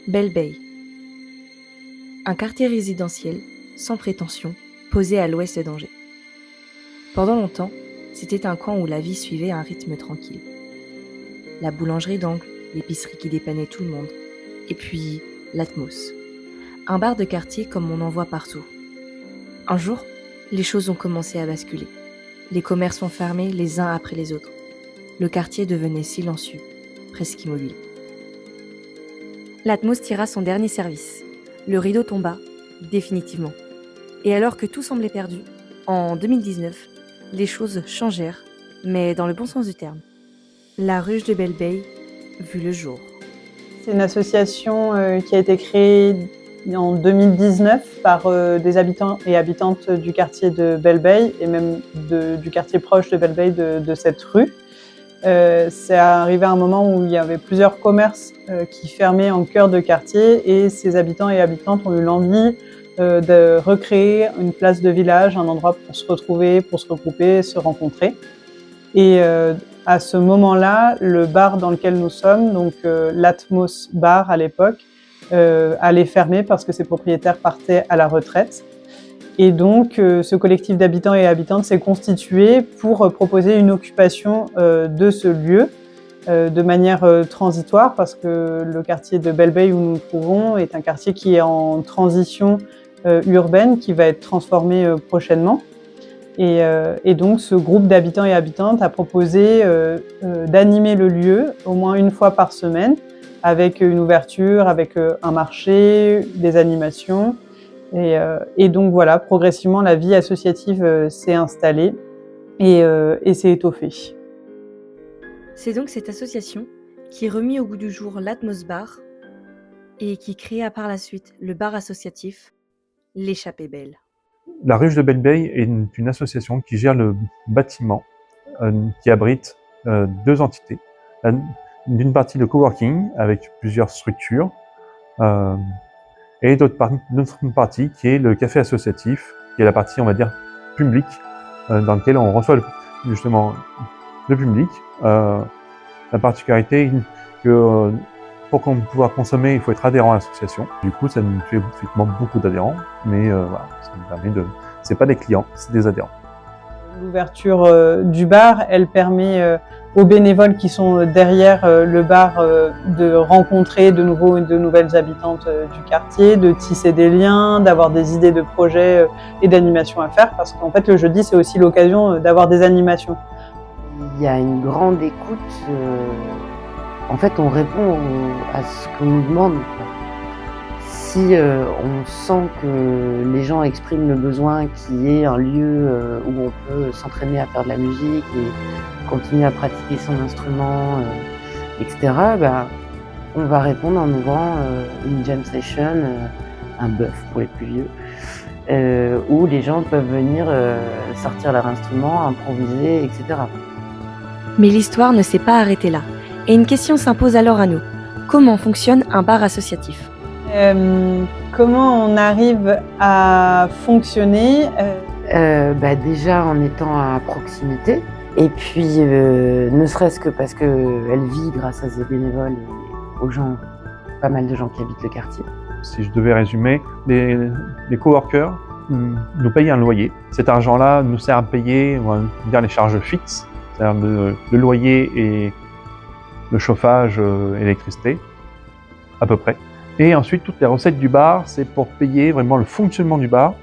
Belle Bay. Un quartier résidentiel, sans prétention, posé à l'ouest d'Angers. Pendant longtemps, c'était un coin où la vie suivait un rythme tranquille. La boulangerie d'angle, l'épicerie qui dépannait tout le monde, et puis l'Atmos. Un bar de quartier comme on en voit partout. Un jour, les choses ont commencé à basculer. Les commerces ont fermé les uns après les autres. Le quartier devenait silencieux, presque immobile. L'Atmos tira son dernier service. Le rideau tomba, définitivement. Et alors que tout semblait perdu, en 2019, les choses changèrent, mais dans le bon sens du terme. La ruche de Belle Bay vit le jour. C'est une association qui a été créée en 2019 par des habitants et habitantes du quartier de Belle Bay et même du quartier proche de Belle Bay de cette rue. C'est arrivé à un moment où il y avait plusieurs commerces qui fermaient en cœur de quartier et ces habitants et habitantes ont eu l'envie de recréer une place de village, un endroit pour se retrouver, pour se regrouper, se rencontrer. Et à ce moment-là, le bar dans lequel nous sommes, donc l'Atmos Bar à l'époque, allait fermer parce que ses propriétaires partaient à la retraite. Et donc, ce collectif d'habitants et habitantes s'est constitué pour proposer une occupation de ce lieu de manière transitoire, parce que le quartier de Belle Bay où nous nous trouvons est un quartier qui est en transition urbaine, qui va être transformé prochainement. Et donc, ce groupe d'habitants et habitantes a proposé d'animer le lieu au moins une fois par semaine, avec une ouverture, avec un marché, des animations. Et donc voilà, progressivement, la vie associative s'est installée et s'est étoffée. C'est donc cette association qui remit au goût du jour l'Atmos Bar et qui créa par la suite le bar associatif L'Échappée Belle. La ruche de Belle Bay est une association qui gère le bâtiment qui abrite deux entités. D'une partie le coworking avec plusieurs structures et d'autre partie qui est le café associatif, qui est la partie, on va dire, publique, dans laquelle on reçoit justement le public. La particularité que pour pouvoir consommer, il faut être adhérent à l'association. Du coup, ça nous fait effectivement beaucoup d'adhérents, mais voilà, ça nous permet de... C'est pas des clients, c'est des adhérents. L'ouverture du bar, elle permet aux bénévoles qui sont derrière le bar de rencontrer de nouvelles habitantes du quartier, de tisser des liens, d'avoir des idées de projets et d'animations à faire, parce qu'en fait le jeudi c'est aussi l'occasion d'avoir des animations. Il y a une grande écoute, en fait on répond à ce qu'on nous demande. Si on sent que les gens expriment le besoin qu'il y ait un lieu où on peut s'entraîner à faire de la musique et continuer à pratiquer son instrument, etc., on va répondre en ouvrant une jam session, un bœuf pour les plus vieux, où les gens peuvent venir sortir leur instrument, improviser, etc. Mais l'histoire ne s'est pas arrêtée là. Et une question s'impose alors à nous. Comment fonctionne un bar associatif ? Comment on arrive à fonctionner Déjà en étant à proximité, et puis ne serait-ce que parce qu'elle vit grâce à ses bénévoles et aux gens, pas mal de gens qui habitent le quartier. Si je devais résumer, les coworkers nous payent un loyer. Cet argent-là nous sert à payer, on va dire, les charges fixes, c'est-à-dire le loyer et le chauffage, l'électricité, à peu près. Et ensuite, toutes les recettes du bar, c'est pour payer vraiment le fonctionnement du bar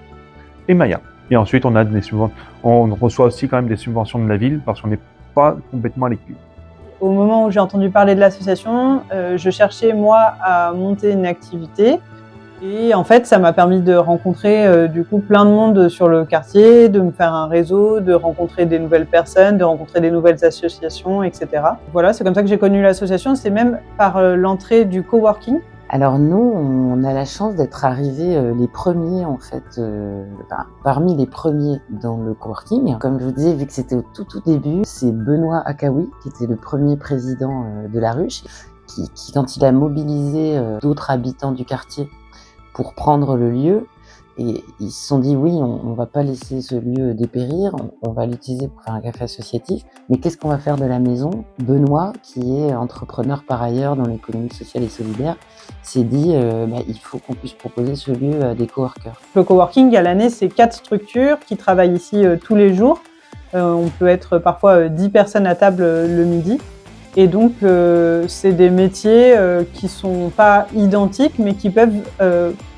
et Maya. Et ensuite, on a des subventions. On reçoit aussi quand même des subventions de la ville parce qu'on n'est pas complètement à l'équilibre. Au moment où j'ai entendu parler de l'association, je cherchais moi à monter une activité. Et en fait, ça m'a permis de rencontrer du coup plein de monde sur le quartier, de me faire un réseau, de rencontrer des nouvelles personnes, de rencontrer des nouvelles associations, etc. Voilà, c'est comme ça que j'ai connu l'association. C'est même par l'entrée du coworking. Alors nous, on a la chance d'être arrivés les premiers en fait, parmi les premiers dans le coworking. Comme je vous disais, vu que c'était au tout début, c'est Benoît Akaoui qui était le premier président de la ruche, qui quand il a mobilisé d'autres habitants du quartier pour prendre le lieu, Et ils se sont dit oui, on va pas laisser ce lieu dépérir, on va l'utiliser pour faire un café associatif. Mais qu'est-ce qu'on va faire de la maison? Benoît, qui est entrepreneur par ailleurs dans l'économie sociale et solidaire, s'est dit il faut qu'on puisse proposer ce lieu à des coworkers. Le coworking, à l'année, c'est 4 structures qui travaillent ici tous les jours. On peut être parfois 10 personnes à table le midi. Et donc, c'est des métiers qui sont pas identiques, mais qui peuvent,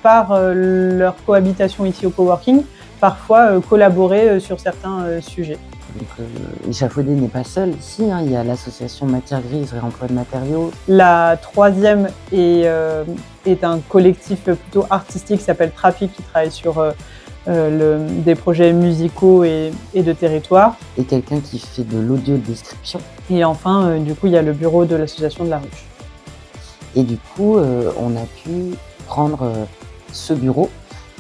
par leur cohabitation ici au coworking, parfois collaborer sur certains sujets. Donc Échafaudé n'est pas seul ici, hein. Il y a l'association Matière Grise, Réemploi de Matériaux. La troisième est un collectif plutôt artistique qui s'appelle Trafic, qui travaille sur des projets musicaux et de territoire. Et quelqu'un qui fait de l'audio-description. Et enfin, du coup, il y a le bureau de l'association de la ruche. Et du coup, on a pu prendre ce bureau,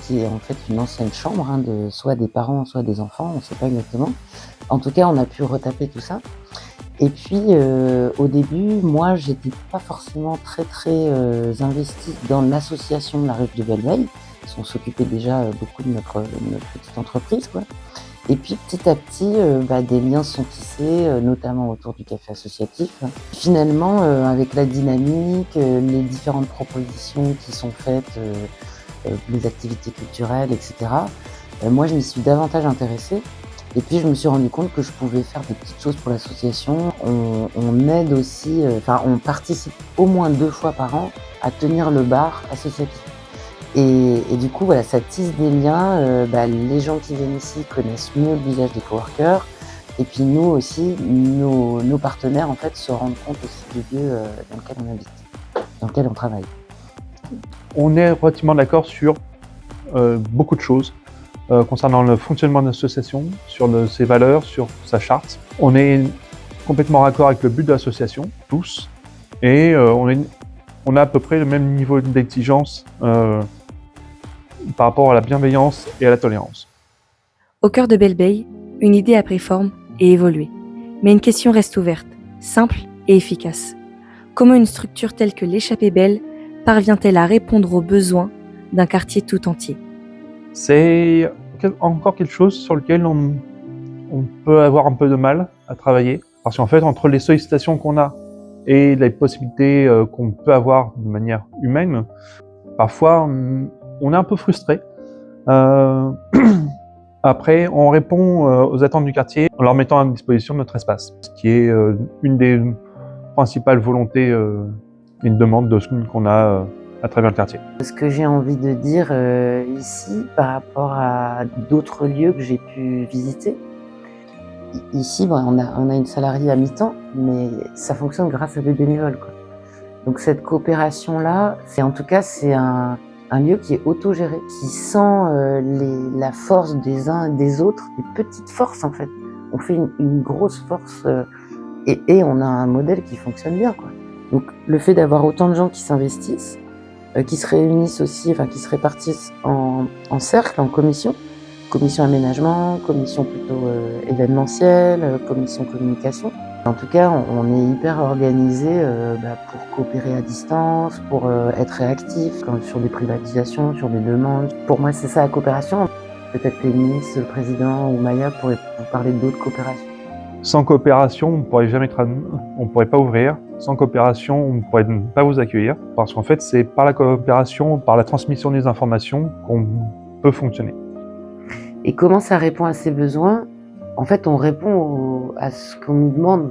qui est en fait une ancienne chambre, hein, de soit des parents, soit des enfants, on ne sait pas exactement. En tout cas, on a pu retaper tout ça. Et puis, au début, moi, j'étais pas forcément très investie dans l'association de la ruche de Belle-Veille. On s'occupait déjà beaucoup de notre petite entreprise, quoi. Et puis petit à petit, des liens sont tissés, notamment autour du café associatif. Finalement, avec la dynamique, les différentes propositions qui sont faites, les activités culturelles, etc., moi je m'y suis davantage intéressée. Et puis je me suis rendu compte que je pouvais faire des petites choses pour l'association. On aide aussi, on participe au moins 2 fois par an à tenir le bar associatif. Et du coup, voilà, ça tisse des liens. Les gens qui viennent ici connaissent mieux le visage des coworkers. Et puis nous aussi, nos partenaires en fait se rendent compte aussi du lieu dans lequel on habite, dans lequel on travaille. On est relativement d'accord sur beaucoup de choses concernant le fonctionnement de l'association, sur ses valeurs, sur sa charte. On est complètement raccord avec le but de l'association, tous, et on a à peu près le même niveau d'exigence par rapport à la bienveillance et à la tolérance. Au cœur de Belle-Veille, une idée a pris forme et évolué. Mais une question reste ouverte, simple et efficace. Comment une structure telle que l'Échappée Belle parvient-elle à répondre aux besoins d'un quartier tout entier? C'est encore quelque chose sur lequel on peut avoir un peu de mal à travailler. Parce qu'en fait, entre les sollicitations qu'on a et les possibilités qu'on peut avoir de manière humaine, parfois on est un peu frustré. Après, on répond aux attentes du quartier en leur mettant à disposition notre espace, ce qui est une des principales volontés et une demande qu'on a à travers le quartier. Ce que j'ai envie de dire ici, par rapport à d'autres lieux que j'ai pu visiter, ici, on a une salariée à mi-temps, mais ça fonctionne grâce à des bénévoles, quoi. Donc cette coopération-là, c'est un lieu qui est autogéré, qui sent la force des uns et des autres, des petites forces en fait. On fait une grosse force et on a un modèle qui fonctionne bien, quoi. Donc le fait d'avoir autant de gens qui s'investissent, qui se réunissent aussi, qui se répartissent en cercle, en commission aménagement, commission plutôt événementielle, commission communication. En tout cas, on est hyper organisé pour coopérer à distance, pour être réactif sur des privatisations, sur des demandes. Pour moi, c'est ça la coopération. Peut-être que le ministre, le président ou Maya pourraient vous parler d'autres coopérations. Sans coopération, on ne pourrait pas ouvrir. Sans coopération, on ne pourrait pas vous accueillir. Parce qu'en fait, c'est par la coopération, par la transmission des informations qu'on peut fonctionner. Et comment ça répond à ces besoins? En fait, on répond à ce qu'on nous demande.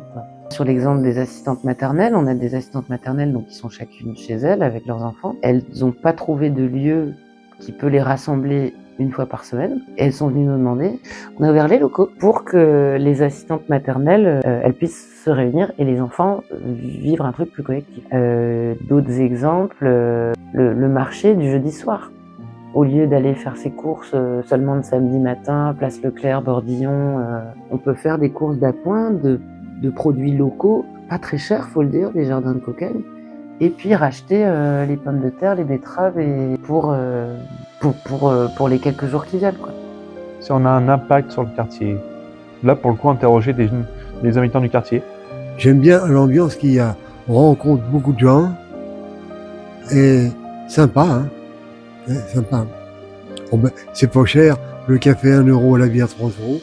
Sur l'exemple des assistantes maternelles, on a des assistantes maternelles qui sont chacune chez elles avec leurs enfants. Elles n'ont pas trouvé de lieu qui peut les rassembler une fois par semaine. Et elles sont venues nous demander. On a ouvert les locaux pour que les assistantes maternelles, elles puissent se réunir et les enfants vivre un truc plus collectif. D'autres exemples, le marché du jeudi soir. Au lieu d'aller faire ses courses seulement le samedi matin, place Leclerc, Bordillon, on peut faire des courses d'appoint de produits locaux, pas très chers, faut le dire, des jardins de cocagne, et puis racheter les pommes de terre, les betteraves et pour les quelques jours qui viennent, quoi. Si on a un impact sur le quartier, là pour le coup interroger des habitants du quartier. J'aime bien l'ambiance qu'il y a. On rencontre beaucoup de gens et sympa, hein. Sympa. Bon ben, c'est pas cher, le café 1 euro, la bière 3 euros.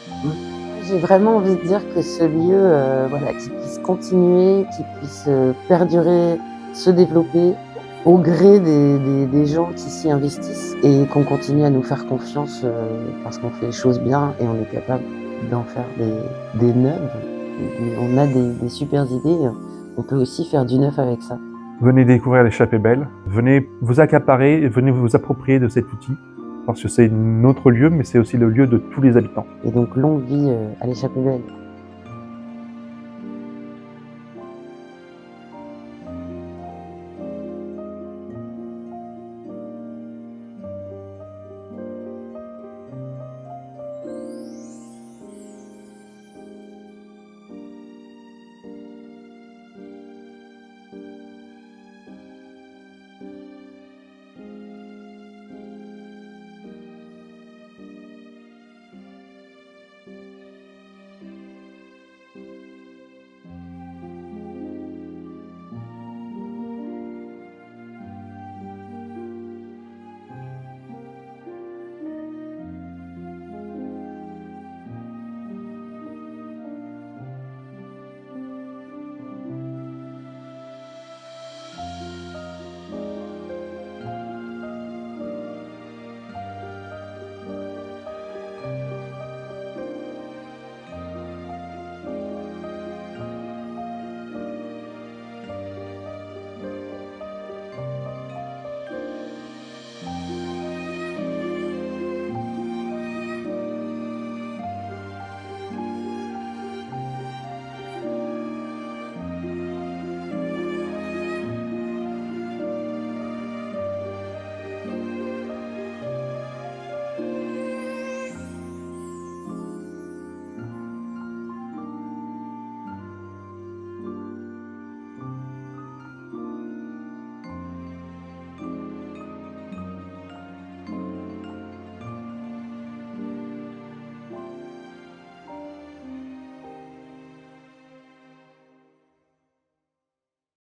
J'ai vraiment envie de dire que ce lieu, voilà, qu'il puisse continuer, qu'il puisse perdurer, se développer au gré des gens qui s'y investissent et qu'on continue à nous faire confiance parce qu'on fait les choses bien et on est capable d'en faire des neuves. On a des super idées, on peut aussi faire du neuf avec ça. Venez découvrir l'échappée belle, venez vous accaparer et venez vous approprier de cet outil, parce que c'est notre lieu, mais c'est aussi le lieu de tous les habitants. Et donc longue vie à l'échappée belle.